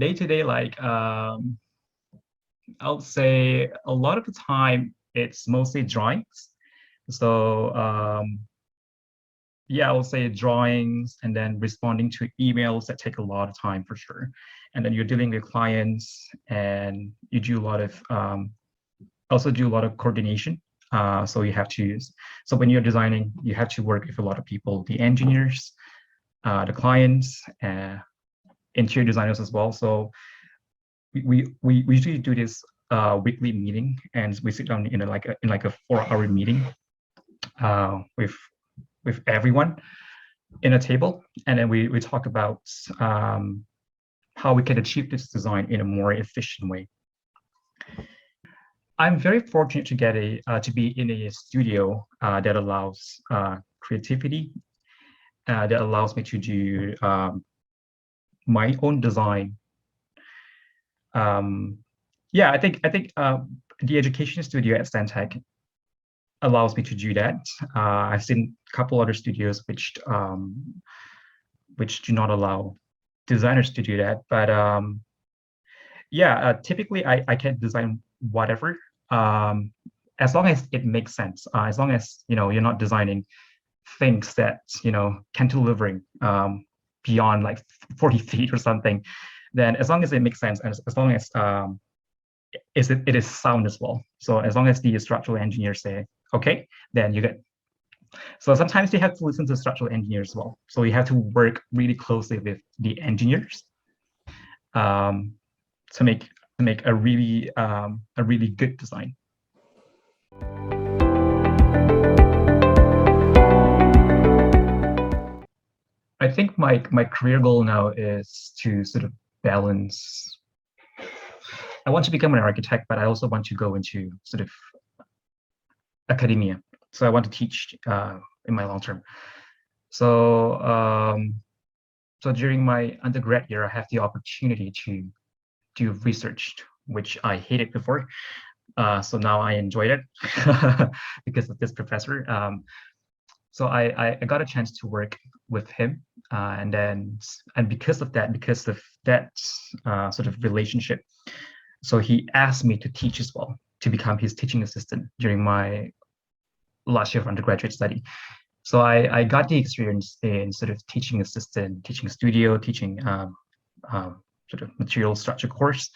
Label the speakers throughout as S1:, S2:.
S1: day to day, I would say a lot of the time it's mostly drawings. So yeah, I would say drawings and then responding to emails that take a lot of time for sure. And then you're dealing with clients and you do a lot of also do a lot of coordination. So you have to, so when you're designing, you have to work with a lot of people, the engineers, the clients, interior designers as well. So we usually do this weekly meeting, and we sit down in a 4-hour meeting with everyone in a table, and then we talk about how we can achieve this design in a more efficient way. I'm very fortunate to get to be in a studio that allows creativity, that allows me to do my own design. Yeah, I think the education studio at Stantec allows me to do that. I've seen a couple other studios which do not allow designers to do that, but yeah, typically I can design whatever, as long as it makes sense. As long as you're not designing things that cantilevering beyond like 40 feet or something, then as long as it makes sense and as long as it is sound as well. So as long as the structural engineers say okay, then you get. So sometimes you have to listen to structural engineers as well. So you have to work really closely with the engineers to make a really good design. I think my career goal now is to sort of balance. I want to become an architect, but I also want to go into sort of academia. So I want to teach in my long term. So so during my undergrad year, I have the opportunity to do research, which I hated before. So now I enjoyed it because of this professor. So I got a chance to work with him, and because of that sort of relationship, so he asked me to teach as well, to become his teaching assistant during my last year of undergraduate study. So I got the experience in sort of teaching assistant, teaching studio, teaching sort of material structure course,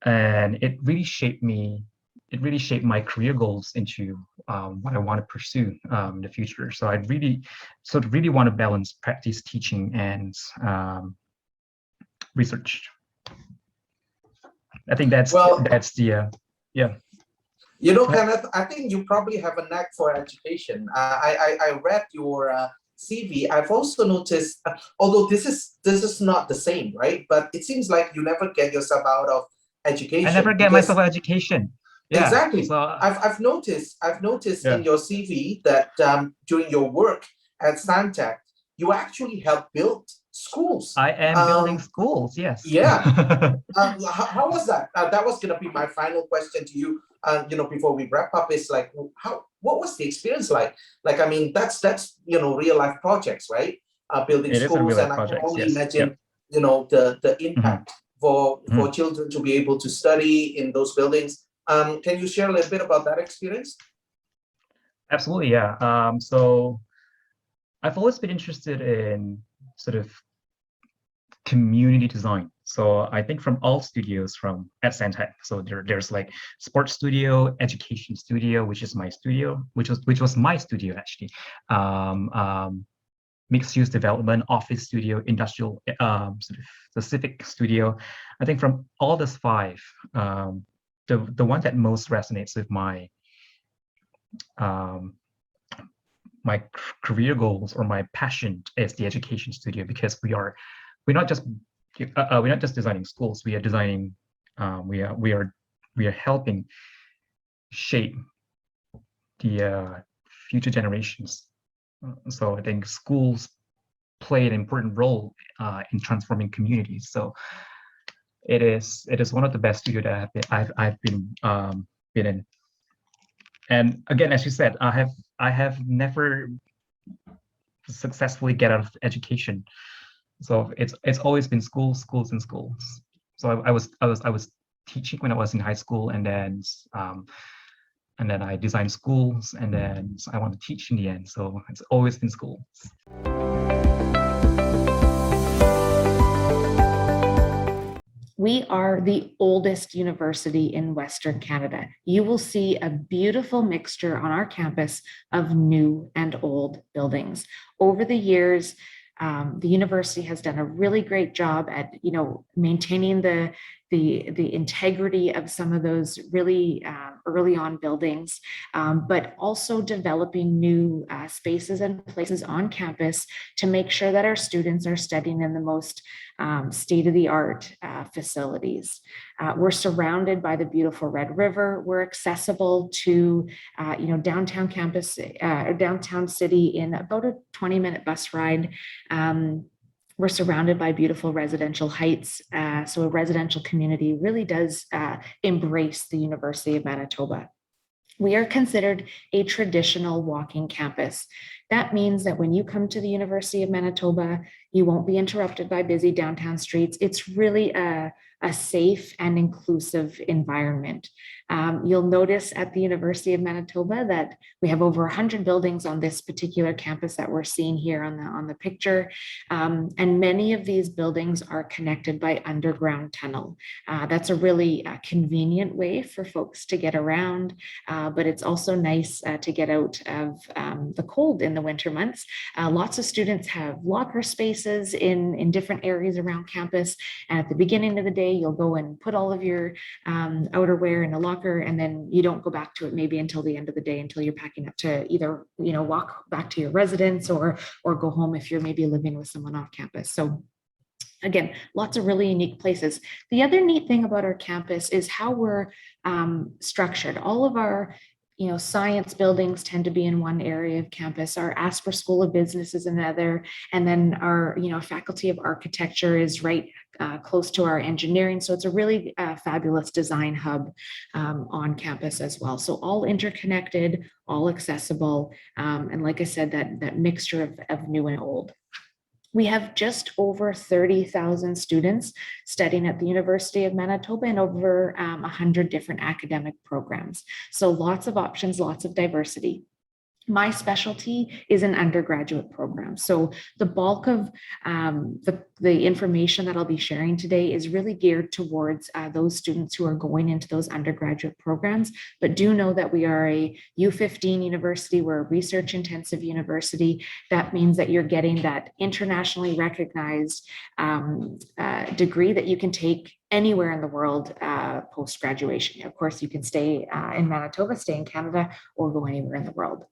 S1: and it really shaped me. It really shaped my career goals into what I want to pursue in the future. So I really want to balance practice, teaching, and research. I think that's the yeah.
S2: Kenneth, I think you probably have a knack for education. I read your CV. I've also noticed, although this is not the same, right? But it seems like you never get yourself out of education.
S1: I never get myself out of education. Yeah,
S2: exactly. So I've noticed in your CV that during your work at Stantec, you actually helped build schools.
S1: I am building schools, yes.
S2: Yeah. How was that? That was going to be my final question to you. Before we wrap up, is like, what was the experience like? Like, I mean, that's real life projects, right? Building schools, and I can only imagine, the impact for children to be able to study in those buildings. Can you share a little bit about that experience?
S1: Absolutely, yeah. So I've always been interested in sort of community design. So I think from all studios at Stantec, so there's like sports studio, education studio, which is my studio, which was my studio actually. Mixed use development, office studio, industrial, sort of specific studio. I think from all those 5, the one that most resonates with my my career goals or my passion is the education studio, because we're not just designing schools. We are designing. We are helping shape the future generations. So I think schools play an important role in transforming communities. So it is one of the best studios that I've been in. And again, as you said, I have never successfully get out of education. So it's always been schools, and schools. I was teaching when I was in high school, and then I designed schools, and then I want to teach in the end. So it's always been school.
S3: We are the oldest university in Western Canada. You will see a beautiful mixture on our campus of new and old buildings. Over the years, the university has done a really great job at, maintaining the integrity of some of those really early on buildings, but also developing new spaces and places on campus to make sure that our students are studying in the most state-of-the-art facilities. We're surrounded by the beautiful Red River. We're accessible to, downtown campus, downtown city in about a 20-minute bus ride. We're surrounded by beautiful residential heights. So a residential community really does embrace the University of Manitoba. We are considered a traditional walking campus. That means that when you come to the University of Manitoba, you won't be interrupted by busy downtown streets. It's really a safe and inclusive environment. You'll notice at the University of Manitoba that we have over 100 buildings on this particular campus that we're seeing here on the picture. And many of these buildings are connected by underground tunnel. That's a really convenient way for folks to get around, but it's also nice to get out of the cold in the winter months. Lots of students have locker spaces in different areas around campus. And at the beginning of the day, you'll go and put all of your outerwear in a locker, and then you don't go back to it maybe until the end of the day, until you're packing up to either walk back to your residence or go home if you're maybe living with someone off campus. So again, lots of really unique places. The other neat thing about our campus is how we're structured. All of our science buildings tend to be in one area of campus. Our Asper School of Business is another. And then our, Faculty of Architecture is right close to our engineering. So it's a really fabulous design hub on campus as well. So all interconnected, all accessible. And like I said, that mixture of new and old. We have just over 30,000 students studying at the University of Manitoba in over 100 different academic programs. So lots of options, lots of diversity. My specialty is an undergraduate program. So the bulk of the information that I'll be sharing today is really geared towards those students who are going into those undergraduate programs. But do know that we are a U15 university. We're a research intensive university. That means that you're getting that internationally recognized degree that you can take anywhere in the world post-graduation. Of course, you can stay in Manitoba, stay in Canada, or go anywhere in the world.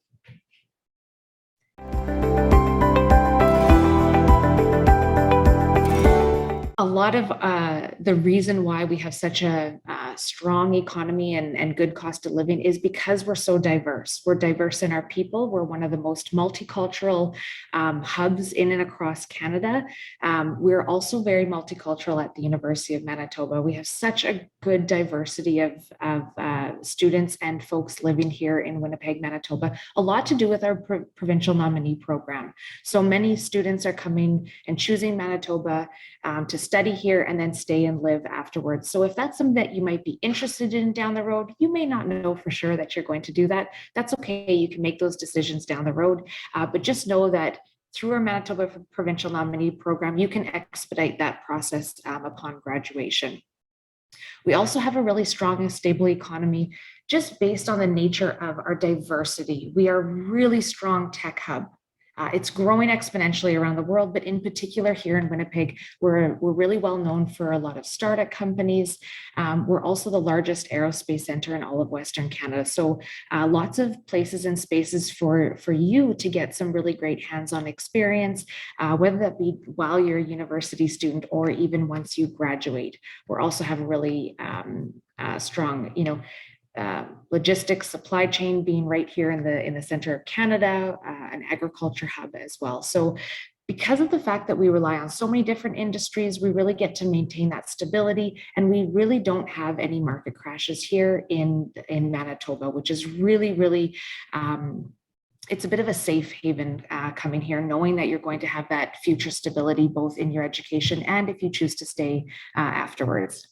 S3: A lot of the reason why we have such a strong economy and good cost of living is because we're so diverse. We're diverse in our people. We're one of the most multicultural hubs in and across Canada. We're also very multicultural at the University of Manitoba. We have such a good diversity of students and folks living here in Winnipeg, Manitoba, a lot to do with our provincial nominee program. So many students are coming and choosing Manitoba to study here and then stay and live afterwards. So if that's something that you might be interested in down the road, you may not know for sure that you're going to do that. That's okay. You can make those decisions down the road, but just know that through our Manitoba Provincial Nominee Program, you can expedite that process upon graduation. We also have a really strong and stable economy just based on the nature of our diversity. We are a really strong tech hub. It's growing exponentially around the world, but in particular here in Winnipeg, we're really well known for a lot of startup companies. We're also the largest aerospace center in all of Western Canada. So lots of places and spaces for you to get some really great hands-on experience, whether that be while you're a university student or even once you graduate. We also have a really strong, logistics supply chain being right here in the center of Canada, an agriculture hub as well. So because of the fact that we rely on so many different industries, we really get to maintain that stability, and we really don't have any market crashes here in Manitoba, which is really, really it's a bit of a safe haven coming here, knowing that you're going to have that future stability, both in your education and if you choose to stay afterwards.